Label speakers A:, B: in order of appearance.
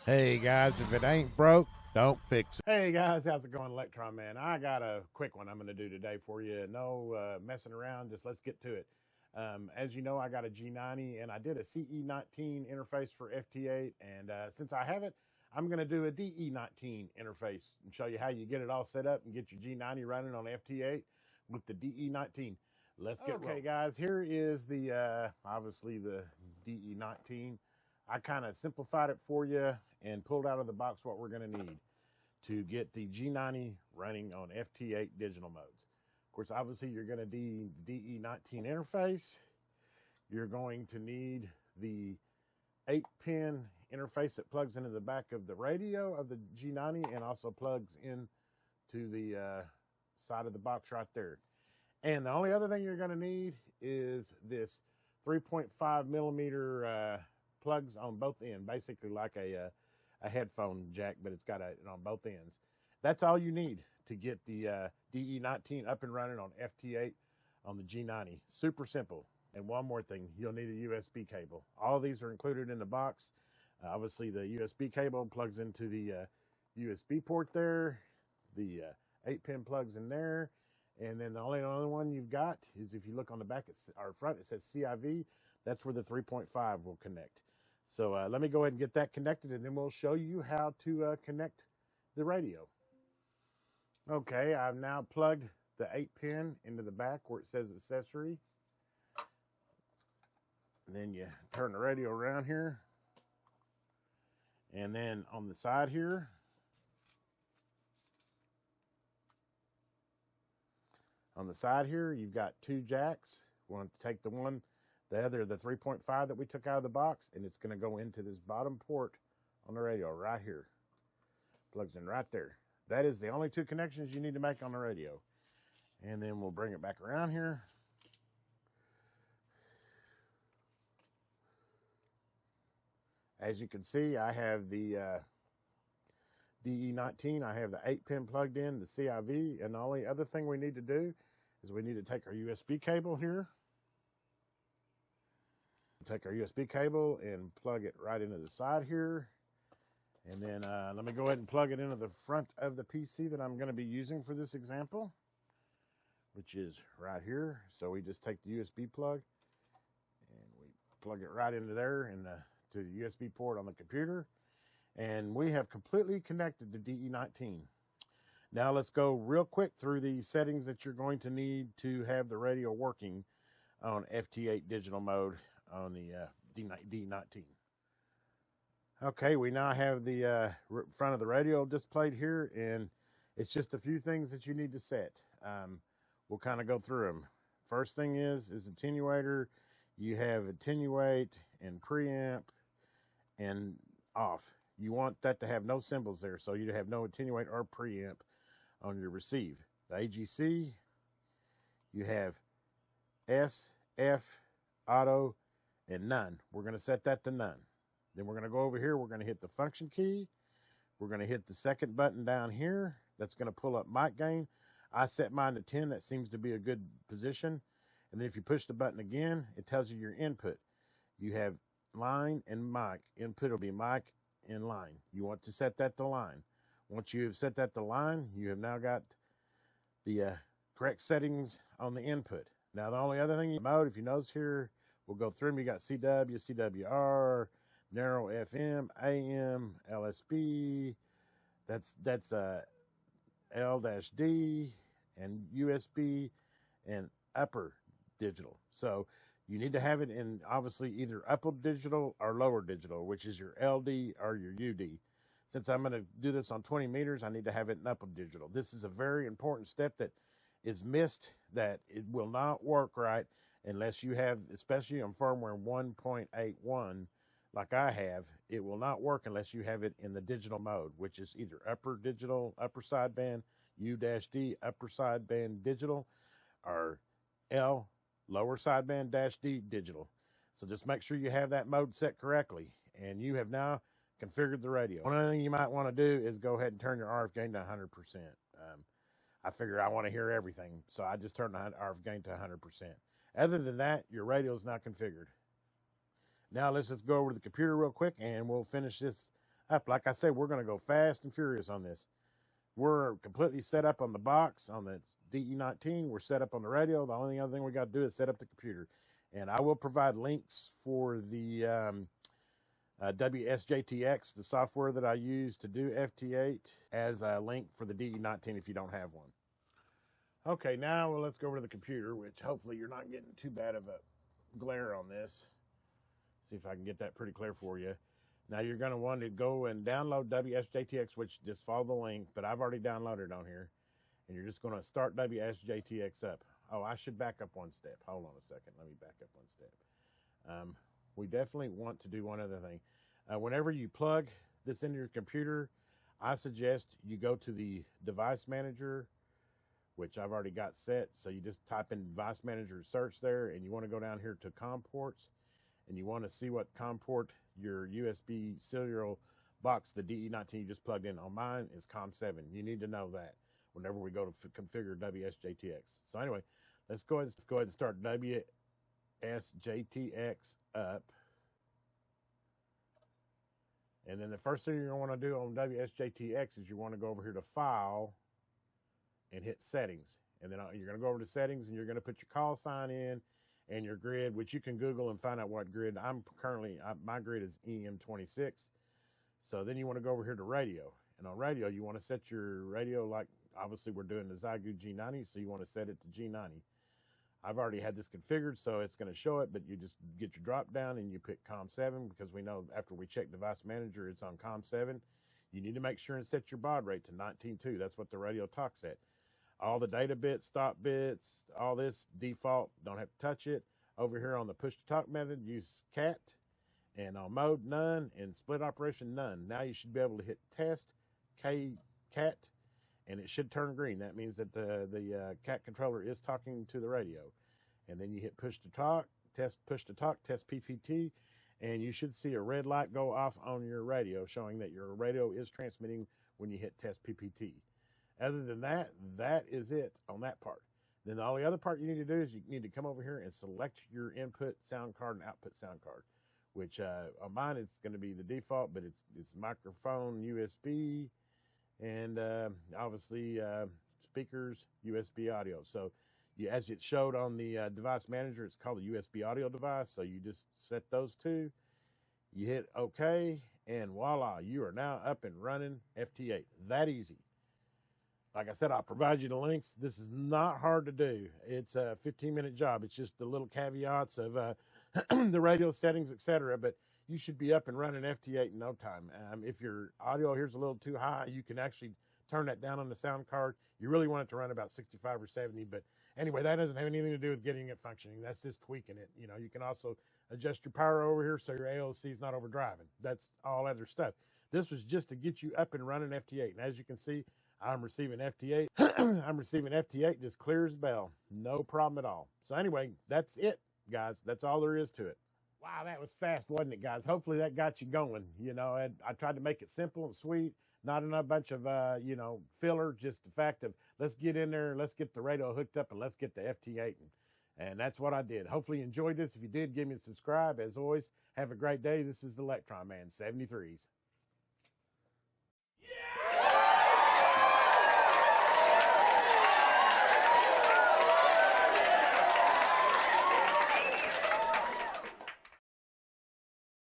A: Hey guys, if it ain't broke, don't fix it. Hey guys, how's it going, Electron Man? I got a quick one I'm going to do today for you. No messing around, just let's get to it. As you know, I got a G90 and I did a CE19 interface for FT8, and since I have it, I'm going to do a DE-19 interface and show you how you get it all set up and get your G90 running on FT8 with the DE-19. Let's get rolling. Okay guys, here is the obviously the DE-19. I kind of simplified it for you and pulled out of the box what we're going to need to get the G90 running on FT8 digital modes. Of course, obviously, you're going to need the DE-19 interface. You're going to need the 8-pin interface that plugs into the back of the radio of the G90 and also plugs into the side of the box right there. And the only other thing you're going to need is this 3.5 millimeter plugs on both ends, basically like a headphone jack, but it's got it on both ends. That's all you need to get the DE-19 up and running on FT8 on the G90. Super simple. And one more thing, you'll need a USB cable. All of these are included in the box. Obviously, the USB cable plugs into the USB port there. The 8-pin plugs in there. And then the only other one you've got is if you look on the back or front, it says CIV. That's where the 3.5 will connect. So let me go ahead and get that connected, and then we'll show you how to connect the radio. Okay, I've now plugged the 8-pin into the back where it says accessory. And then you turn the radio around here. And then on the side here, you've got 2 jacks. We want to take the other, the 3.5 that we took out of the box, and it's going to go into this bottom port on the radio right here. Plugs in right there. That is the only 2 connections you need to make on the radio. And then we'll bring it back around here. As you can see, I have the DE-19. I have the 8-pin plugged in, the CIV, and the only other thing we need to do is we need to take our USB cable here. Take our USB cable and plug it right into the side here. And then let me go ahead and plug it into the front of the PC that I'm going to be using for this example, which is right here. So we just take the USB plug and we plug it right into there to the USB port on the computer. And we have completely connected the DE-19. Now let's go real quick through the settings that you're going to need to have the radio working on FT8 digital mode on the DE-19. Okay, we now have the front of the radio displayed here, and it's just a few things that you need to set. We'll kind of go through them. First thing is attenuator. You have attenuate and preamp and off. You want that to have no symbols there, so you have no attenuate or preamp on your receive. The AGC, you have S, F, auto, and none. We're going to set that to none. Then we're going to go over here. We're going to hit the function key. We're going to hit the second button down here. That's going to pull up mic gain. I set mine to 10. That seems to be a good position. And then if you push the button again, it tells you your input. You have line and mic. Input will be mic and line. You want to set that to line. Once you have set that to line, you have now got the correct settings on the input. Now, the only other thing mode, if you notice here, we'll go through them. You got CW, CWR, narrow FM, AM, LSB. That's L-D and USB and upper digital. So you need to have it in obviously either upper digital or lower digital, which is your LD or your UD. Since I'm going to do this on 20 meters, I need to have it in upper digital. This is a very important step that is missed, that it will not work right unless you have, especially on firmware 1.81, like I have, it will not work unless you have it in the digital mode, which is either upper digital, upper sideband, U-D, upper sideband digital, or L, lower sideband -D digital. So just make sure you have that mode set correctly. And you have now configured the radio. One other thing you might want to do is go ahead and turn your RF gain to 100%. I figure I want to hear everything, so I just turned the RF gain to 100%. Other than that, your radio is now configured. Now let's just go over to the computer real quick and we'll finish this up. Like I said, we're going to go fast and furious on this. We're completely set up on the box, on the DE-19. We're set up on the radio. The only other thing we got to do is set up the computer. And I will provide links for the WSJT-X, the software that I use to do FT8, as a link for the DE-19 if you don't have one. Okay, now let's go over to the computer, which hopefully you're not getting too bad of a glare on this. See if I can get that pretty clear for you. Now you're going to want to go and download WSJTX, which just follow the link, but I've already downloaded it on here. And you're just going to start WSJTX up. Oh, I should back up one step. Hold on a second. Let me back up one step. We definitely want to do one other thing. Whenever you plug this into your computer, I suggest you go to the device manager, which I've already got set. So you just type in device manager search there, and you want to go down here to COM ports, and you want to see what COM port your USB serial box, the DE-19 you just plugged in. On mine is COM7. You need to know that whenever we go to configure WSJTX. So anyway, let's go ahead and start WSJTX up. And then the first thing you're going to want to do on WSJTX is you want to go over here to File and hit Settings. And then you're going to go over to Settings, and you're going to put your call sign in and your grid, which you can Google and find out what grid. My grid is EM26. So then you want to go over here to Radio. And on radio, you want to set your radio, like obviously we're doing the Xiegu G90, so you want to set it to G90. I've already had this configured, so it's going to show it, but you just get your drop down and you pick COM7, because we know after we check device manager, it's on COM7. You need to make sure and set your baud rate to 19.2. That's what the radio talks at. All the data bits, stop bits, all this default, don't have to touch it. Over here on the push to talk method, use CAT, and on mode, none, and split operation, none. Now you should be able to hit test, CAT, and it should turn green. That means that the CAT controller is talking to the radio. And then you hit push to talk, test PPT, and you should see a red light go off on your radio showing that your radio is transmitting when you hit test PPT. Other than that, that is it on that part. Then the only other part you need to do is you need to come over here and select your input sound card and output sound card, which on mine it's going to be the default, but it's microphone USB, and obviously speakers, USB audio. So as it showed on the device manager, it's called a USB audio device. So you just set those two, you hit OK, and voila, you are now up and running FT8. That easy. Like I said, I'll provide you the links. This is not hard to do. It's a 15-minute job. It's just the little caveats of the radio settings, etc. But you should be up and running FT8 in no time. If your audio here's a little too high, you can actually turn that down on the sound card. You really want it to run about 65 or 70. But anyway, that doesn't have anything to do with getting it functioning. That's just tweaking it. You know, you can also adjust your power over here so your AOC is not overdriving. That's all other stuff. This was just to get you up and running FT8. And as you can see, I'm receiving FT8. I'm receiving FT8 just clear as a bell. No problem at all. So anyway, that's it, guys. That's all there is to it. Wow, that was fast, wasn't it, guys? Hopefully that got you going. You know, and I tried to make it simple and sweet, not in a bunch of, filler, just the fact of let's get in there, let's get the radio hooked up, and let's get the FT8. And that's what I did. Hopefully you enjoyed this. If you did, give me a subscribe. As always, have a great day. This is the Electron Man 73s. Yeah!